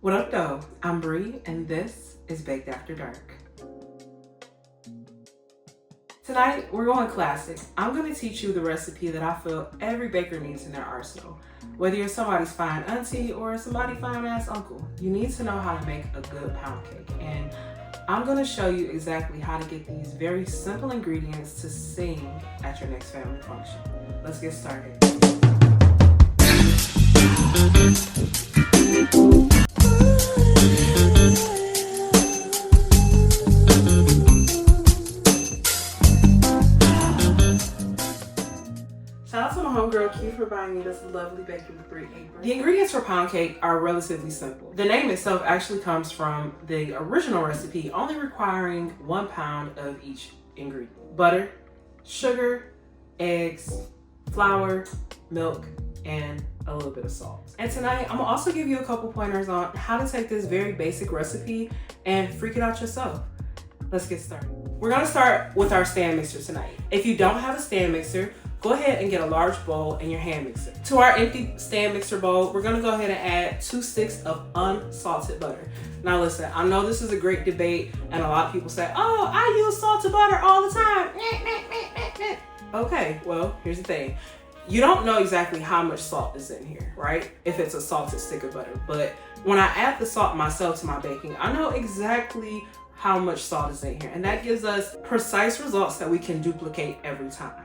What up though? I'm Bree and this is Baked After Dark. Tonight we're going classic. I'm going to teach you the recipe that I feel every baker needs in their arsenal. Whether you're somebody's fine auntie or somebody fine ass uncle, you need to know how to make a good pound cake. And I'm going to show you exactly how to get these very simple ingredients to sing at your next family function. Let's get started. Shout out to my homegirl Q for buying me this lovely bakery free apron. The ingredients for pound cake are relatively simple. The name itself actually comes from the original recipe, only requiring 1 pound of each ingredient. Butter, sugar, eggs, flour, milk, and a little bit of salt. And tonight, I'm gonna also give you a couple pointers on how to take this very basic recipe and freak it out yourself. Let's get started. We're gonna start with our stand mixer tonight. If you don't have a stand mixer, go ahead and get a large bowl and your hand mixer. To our empty stand mixer bowl, we're gonna go ahead and add 2 sticks of unsalted butter. Now listen, I know this is a great debate and a lot of people say, oh, I use salted butter all the time. Okay, well, here's the thing. You don't know exactly how much salt is in here, right? If it's a salted stick of butter. But when I add the salt myself to my baking, I know exactly how much salt is in here. And that gives us precise results that we can duplicate every time.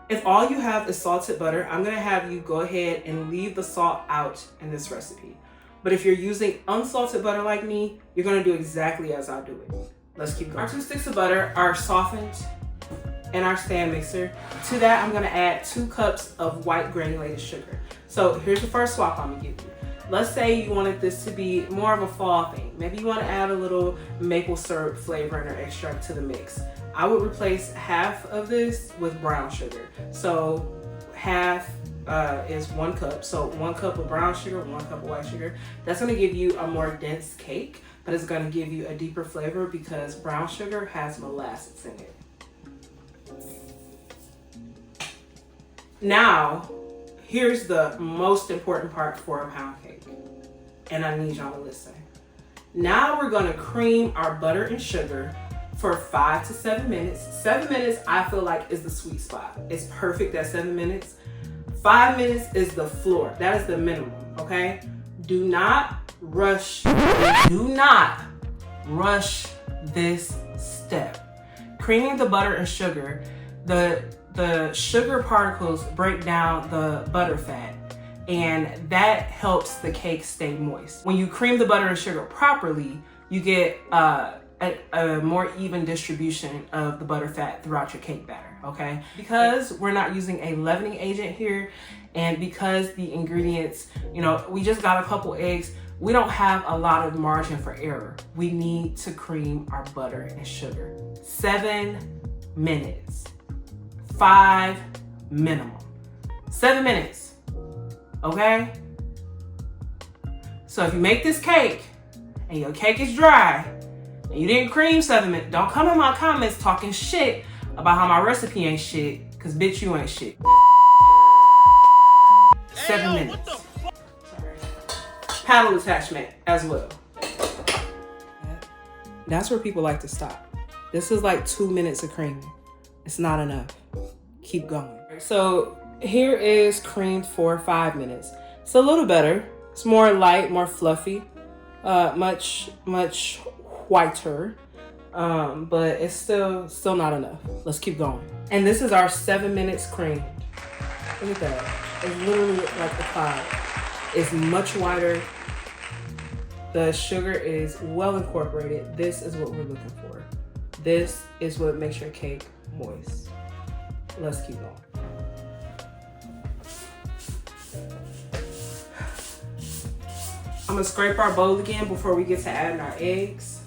If all you have is salted butter, I'm gonna have you go ahead and leave the salt out in this recipe. But if you're using unsalted butter like me, you're gonna do exactly as I do it. Let's keep going. Our 2 sticks of butter are softened in our stand mixer. To that, I'm gonna add 2 cups of white granulated sugar. So here's the first swap I'm gonna give you. Let's say you wanted this to be more of a fall thing. Maybe you wanna add a little maple syrup flavoring or extract to the mix. I would replace half of this with brown sugar. So half is 1 cup. So 1 cup of brown sugar, 1 cup of white sugar. That's gonna give you a more dense cake, but it's gonna give you a deeper flavor because brown sugar has molasses in it. Now, here's the most important part for a pound cake, and I need y'all to listen. Now we're gonna cream our butter and sugar for 5 to 7 minutes. 7 minutes, I feel like, is the sweet spot. It's perfect at 7 minutes. 5 minutes is the floor. That is the minimum, okay? Do not rush this step. Creaming the butter and sugar, the sugar particles break down the butter fat, and that helps the cake stay moist. When you cream the butter and sugar properly, you get a more even distribution of the butter fat throughout your cake batter, okay? Because we're not using a leavening agent here, and because the ingredients, we just got a couple eggs, we don't have a lot of margin for error. We need to cream our butter and sugar. 7 minutes. 5 minimum. 7 minutes, okay? So if you make this cake and your cake is dry and you didn't cream 7 minutes, don't come in my comments talking shit about how my recipe ain't shit, because bitch, you ain't shit. 7 minutes. Sorry. Paddle attachment as well. That's where people like to stop. This is like 2 minutes of creaming. It's not enough. Keep going. So here is creamed for 5 minutes. It's a little better. It's more light, more fluffy, much whiter, but it's still not enough. Let's keep going. And this is our 7 minutes creamed. Look at that. It's literally like the cloud. It's much whiter. The sugar is well incorporated. This is what we're looking for. This is what makes your cake moist. Let's keep going. I'm gonna scrape our bowl again before we get to adding our eggs.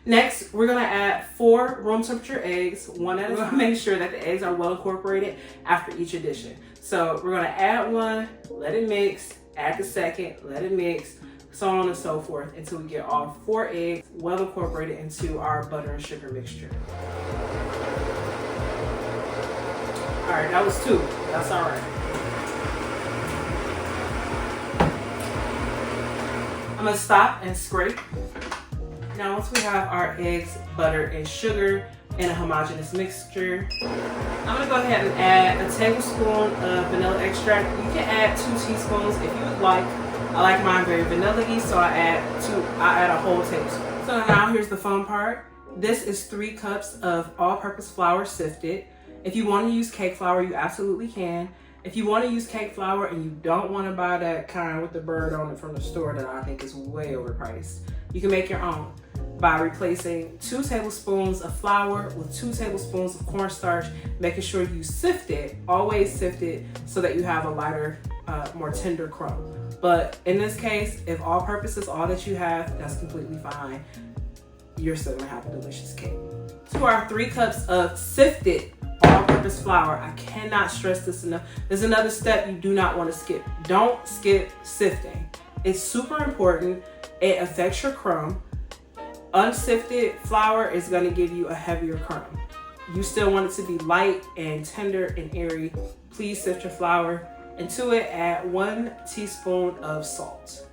Next, we're gonna add 4 room temperature eggs, one at a time. Make sure that the eggs are well incorporated after each addition. So we're gonna add 1, let it mix, add the second, let it mix, so on and so forth until we get all 4 eggs well incorporated into our butter and sugar mixture. All right, that was 2. That's all right. I'm gonna stop and scrape. Now once we have our eggs, butter, and sugar in a homogeneous mixture, I'm gonna go ahead and add a tablespoon of vanilla extract. You can add 2 teaspoons if you would like. I like mine very vanilla-y, so I add a whole tablespoon. So now here's the fun part. This is 3 cups of all-purpose flour sifted. If you want to use cake flour, you absolutely can. If you want to use cake flour and you don't want to buy that kind with the bird on it from the store that I think is way overpriced, you can make your own by replacing 2 tablespoons of flour with 2 tablespoons of cornstarch, making sure you sift it, always sift it, so that you have a lighter, more tender crumb. But in this case, if all-purpose is all that you have, that's completely fine. You're still gonna have a delicious cake. To our 3 cups of sifted all-purpose flour, I cannot stress this enough. There's another step you do not want to skip. Don't skip sifting. It's super important. It affects your crumb. Unsifted flour is going to give you a heavier crumb. You still want it to be light and tender and airy. Please sift your flour, and to it add 1 teaspoon of salt.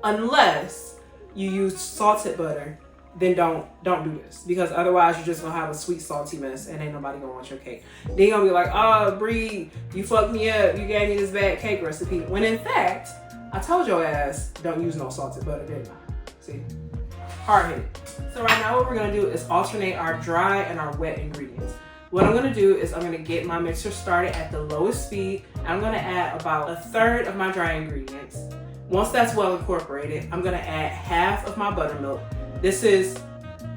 Unless you use salted butter, then don't do this, because otherwise you're just gonna have a sweet salty mess and ain't nobody gonna want your cake. Then you're gonna be like, oh Bree, you fucked me up, you gave me this bad cake recipe, when in fact I told your ass don't use no salted butter, didn't I? See, hard-headed. So right now what we're gonna do is alternate our dry and our wet ingredients. What I'm gonna do is I'm gonna get my mixer started at the lowest speed, and I'm gonna add about 1/3 of my dry ingredients. Once that's well incorporated, I'm gonna add half of my buttermilk. This is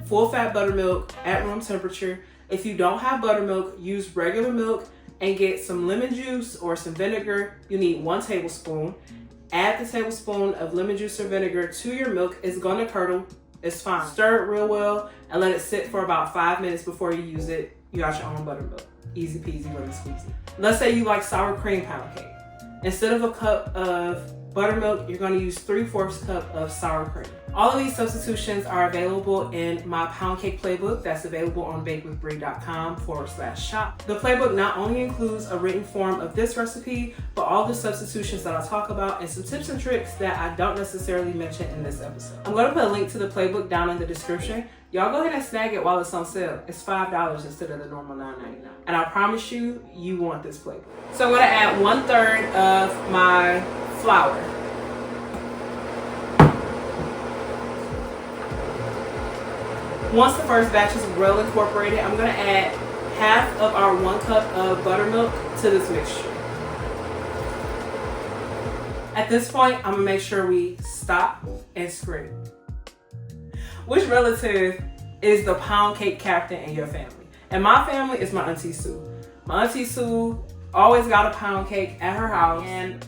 full fat buttermilk at room temperature. If you don't have buttermilk, use regular milk and get some lemon juice or some vinegar. You need 1 tablespoon. Add the tablespoon of lemon juice or vinegar to your milk. It's gonna curdle, it's fine. Stir it real well and let it sit for about 5 minutes before you use it. You got your own buttermilk. Easy peasy, lemon squeezy. Let's say you like sour cream pound cake. Instead of a cup of buttermilk, you're going to use 3/4 cup of sour cream. All of these substitutions are available in my pound cake playbook that's available on bakewithbrie.com/shop. The playbook not only includes a written form of this recipe, but all the substitutions that I talk about and some tips and tricks that I don't necessarily mention in this episode. I'm going to put a link to the playbook down in the description. Y'all go ahead and snag it while it's on sale. It's $5 instead of the normal $9.99. And I promise you, you want this playbook. So I'm going to add 1/3 of my flour. Once the first batch is well incorporated, I'm going to add half of our 1 cup of buttermilk to this mixture. At this point, I'm going to make sure we stop and scrape. Which relative is the pound cake captain in your family? And my family is my Auntie Sue. My Auntie Sue always got a pound cake at her house, and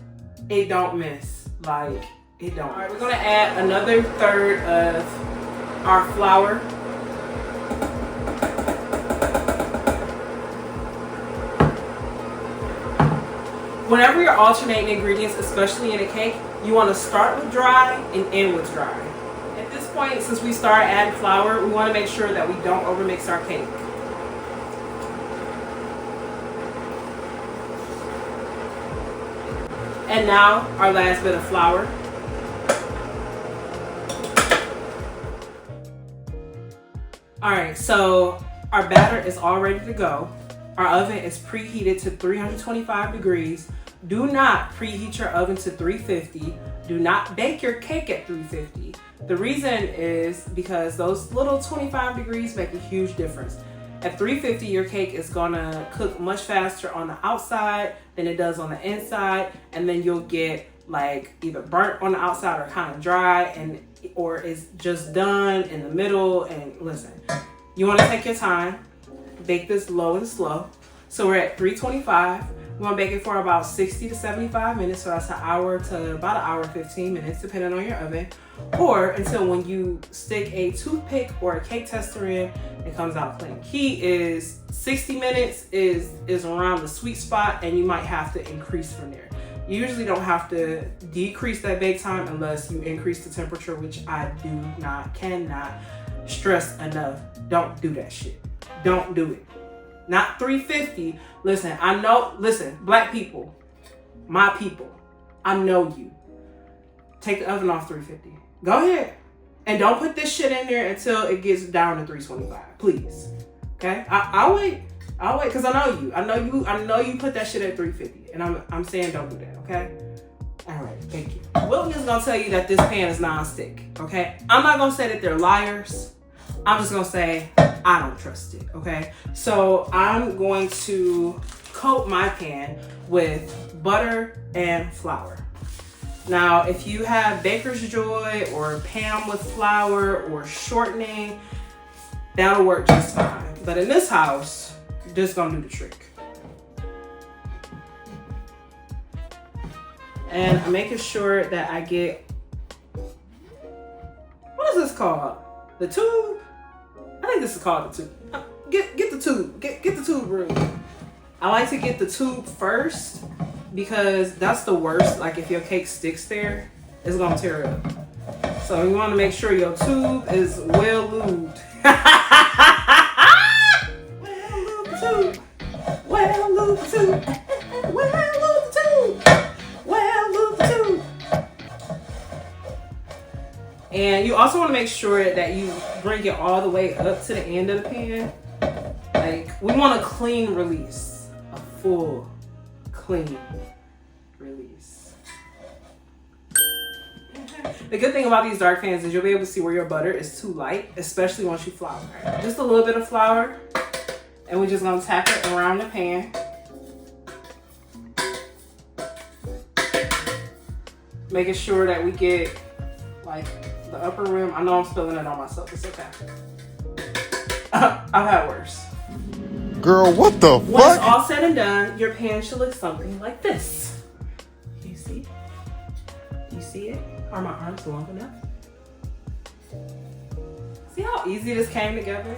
it don't miss. Like, it don't. All right, we're gonna add another 1/3 of our flour. Whenever you're alternating ingredients, especially in a cake, you want to start with dry and end with dry. At this point, since we started adding flour, we want to make sure that we don't overmix our cake. And now, our last bit of flour. All right, so our batter is all ready to go. Our oven is preheated to 325 degrees. Do not preheat your oven to 350. Do not bake your cake at 350. The reason is because those little 25 degrees make a huge difference. At 350, your cake is gonna cook much faster on the outside than it does on the inside, and then you'll get like either burnt on the outside or kind of dry, or it's just done in the middle. And listen, you want to take your time, bake this low and slow. So we're at 325. We're gonna bake it for about 60 to 75 minutes. So that's an hour to about an hour and 15 minutes, depending on your oven. Or until when you stick a toothpick or a cake tester in, it comes out clean. Key is 60 minutes is around the sweet spot, and you might have to increase from there. You usually don't have to decrease that bake time unless you increase the temperature, which I cannot stress enough. Don't do that shit. Don't do it. Not 350. Listen, I know, black people, my people, I know you. take the oven off 350. Go ahead. And don't put this shit in there until it gets down to 325, please. Okay? I'll wait. I'll wait, because I know you. I know you put that shit at 350. And I'm saying don't do that, okay? All right, thank you. Wilton is gonna tell you that this pan is non-stick, okay? I'm not gonna say that they're liars. I'm just gonna say I don't trust it, okay? So I'm going to coat my pan with butter and flour. Now, if you have Baker's Joy or pan with flour or shortening, that'll work just fine. But in this house, this is gonna do the trick. And I'm making sure that I get, what is this called? The tube? I think this is called the tube. Get the tube. Get the tube room. I like to get the tube first because that's the worst. Like if your cake sticks there, it's gonna tear it up. So you want to make sure your tube is well lubed. Well lubed tube. Well lubed tube. Well lubed tube. Well lubed tube. And you also want to make sure that you bring it all the way up to the end of the pan. Like, we want a clean release. A full, clean release. The good thing about these dark pans is you'll be able to see where your butter is too light, especially once you flour it. Just a little bit of flour, and we're just going to tap it around the pan. Making sure that we get, like, the upper rim. I know I'm spilling it on myself. It's okay. I've had worse. Girl, what the fuck? When it's all said and done, your pan should look something like this. You see? You see it? Are my arms long enough? See how easy this came together?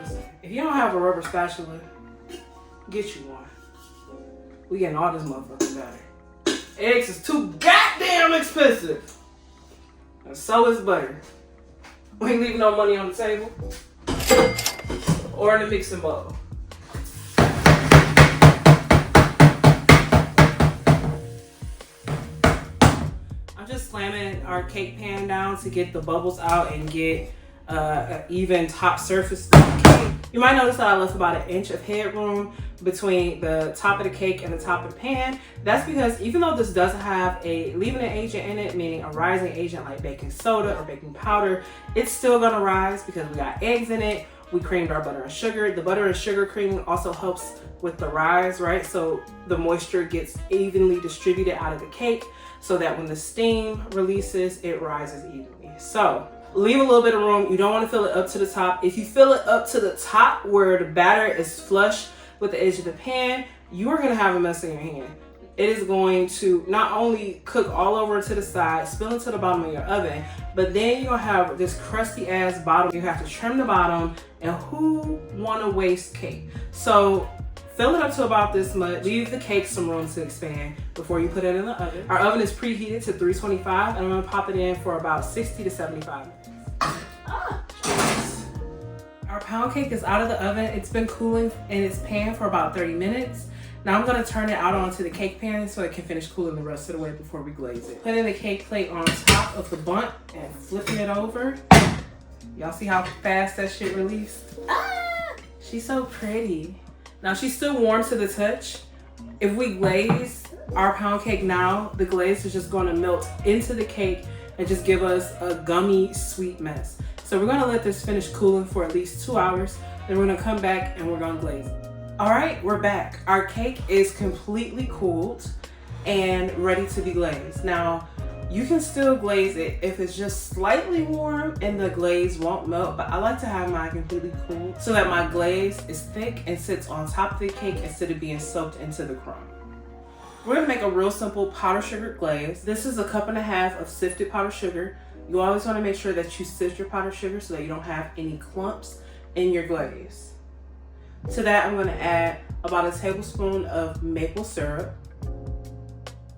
Listen, if you don't have a rubber spatula, get you one. We getting all this motherfucking batter. Eggs is too goddamn expensive. And so is butter. We ain't leaving no money on the table or in the mixing bowl. I'm just slamming our cake pan down to get the bubbles out and get an even top surface to the cake. You might notice that I left about 1 inch of headroom between the top of the cake and the top of the pan. That's because even though this doesn't have a leavening agent in it, meaning a rising agent like baking soda or baking powder, it's still gonna rise because we got eggs in it. We creamed our butter and sugar. The butter and sugar cream also helps with the rise, right? So the moisture gets evenly distributed out of the cake so that when the steam releases, it rises evenly. So leave a little bit of room. You don't want to fill it up to the top. If you fill it up to the top where the batter is flush with the edge of the pan, you are going to have a mess in your hand. It is going to not only cook all over to the side, spill into the bottom of your oven, but then you're going to have this crusty ass bottom. You have to trim the bottom, and who want to waste cake? So fill it up to about this much. Leave the cake some room to expand before you put it in the oven. Our oven is preheated to 325, and I'm going to pop it in for about 60 to 75 minutes. Our pound cake is out of the oven. It's been cooling in its pan for about 30 minutes. Now I'm gonna turn it out onto the cake pan so it can finish cooling the rest of the way before we glaze it. Putting the cake plate on top of the bundt and flipping it over. Y'all see how fast that shit released? Ah, she's so pretty. Now she's still warm to the touch. If we glaze our pound cake now, the glaze is just gonna melt into the cake and just give us a gummy sweet mess. So we're gonna let this finish cooling for at least 2 hours. Then we're gonna come back and we're gonna glaze it. All right, we're back. Our cake is completely cooled and ready to be glazed. Now, you can still glaze it if it's just slightly warm and the glaze won't melt, but I like to have mine completely cooled so that my glaze is thick and sits on top of the cake instead of being soaked into the crumb. We're gonna make a real simple powdered sugar glaze. This is 1.5 cups of sifted powdered sugar. You always wanna make sure that you sift your powdered sugar so that you don't have any clumps in your glaze. To that, I'm gonna add about 1 tablespoon of maple syrup,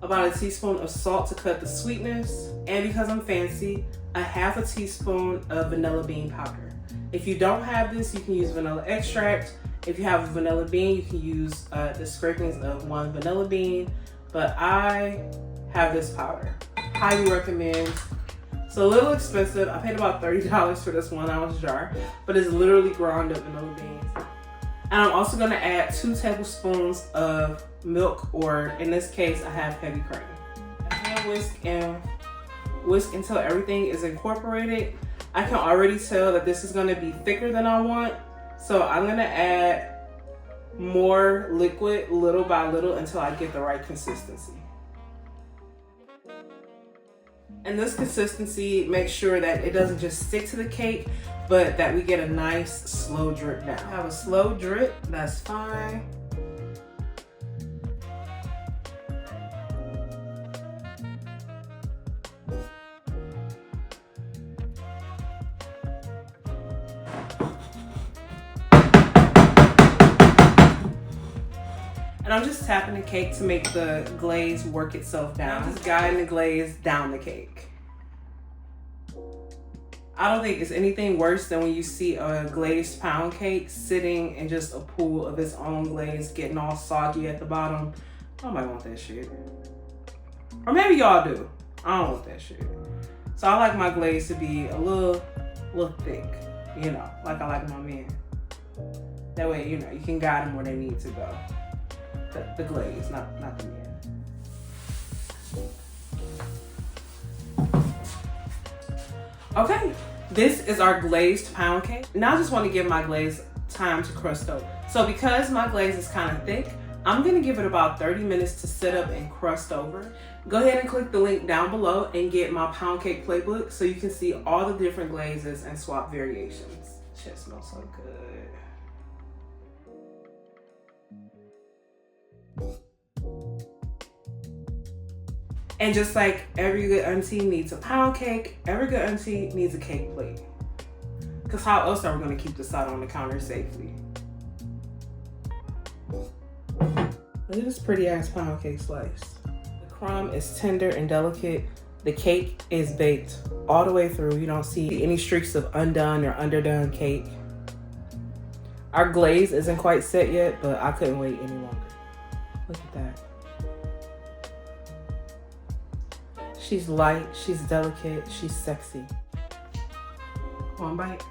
about 1 teaspoon of salt to cut the sweetness, and because I'm fancy, 1/2 teaspoon of vanilla bean powder. If you don't have this, you can use vanilla extract. If you have a vanilla bean, you can use the scrapings of 1 vanilla bean, but I have this powder. Highly recommend. It's a little expensive. I paid about $30 for this 1 ounce jar, but it's literally ground up vanilla beans. And I'm also gonna add 2 tablespoons of milk, or in this case, I have heavy cream. And whisk until everything is incorporated. I can already tell that this is gonna be thicker than I want, so I'm gonna add more liquid little by little until I get the right consistency. And this consistency makes sure that it doesn't just stick to the cake, but that we get a nice slow drip down. Have a slow drip, that's fine. And I'm just tapping the cake to make the glaze work itself down. I'm just guiding the glaze down the cake. I don't think it's anything worse than when you see a glazed pound cake sitting in just a pool of its own glaze, getting all soggy at the bottom. Nobody want that shit. Or maybe y'all do. I don't want that shit. So I like my glaze to be a little thick, you know, like I like my men. That way, you know, you can guide them where they need to go. The glaze, not the men. Okay, this is our glazed pound cake. Now I just want to give my glaze time to crust over. So because my glaze is kind of thick, I'm gonna give it about 30 minutes to sit up and crust over. Go ahead and click the link down below and get my pound cake playbook so you can see all the different glazes and swap variations. Shit smells so good. And just like every good auntie needs a pound cake, every good auntie needs a cake plate. Because how else are we going to keep this out on the counter safely? Look at this pretty ass pound cake slice. The crumb is tender and delicate. The cake is baked all the way through. You don't see any streaks of undone or underdone cake. Our glaze isn't quite set yet, but I couldn't wait any longer. Look at that. She's light, she's delicate, she's sexy. One bite.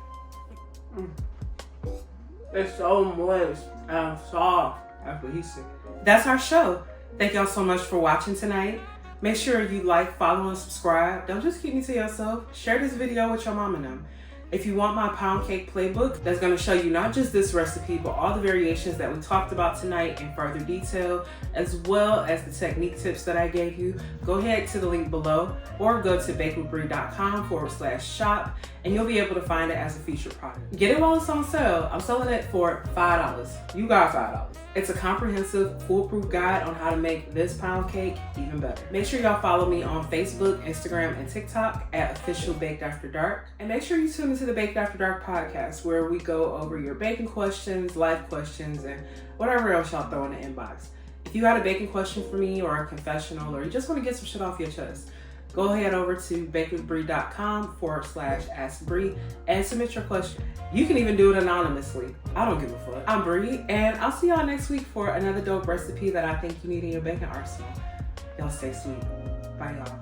It's so moist and soft. That's what he said. That's our show. Thank y'all so much for watching tonight. Make sure you like, follow, and subscribe. Don't just keep me to yourself. Share this video with your mom and them. If you want my pound cake playbook, that's gonna show you not just this recipe, but all the variations that we talked about tonight in further detail, as well as the technique tips that I gave you, go ahead to the link below or go to bakewithbrie.com/shop and you'll be able to find it as a featured product. Get it while it's on sale. I'm selling it for $5. You got $5. It's a comprehensive, foolproof guide on how to make this pound cake even better. Make sure y'all follow me on Facebook, Instagram, and TikTok at Official Baked After Dark. And make sure you tune into the Baked After Dark podcast, where we go over your baking questions, life questions, and whatever else y'all throw in the inbox. If you got a baking question for me or a confessional, or you just want to get some shit off your chest, go ahead over to bakewithbrie.com/askbrie and submit your question. You can even do it anonymously. I don't give a fuck. I'm Brie, and I'll see y'all next week for another dope recipe that I think you need in your baking arsenal. Y'all stay sweet. Bye, y'all.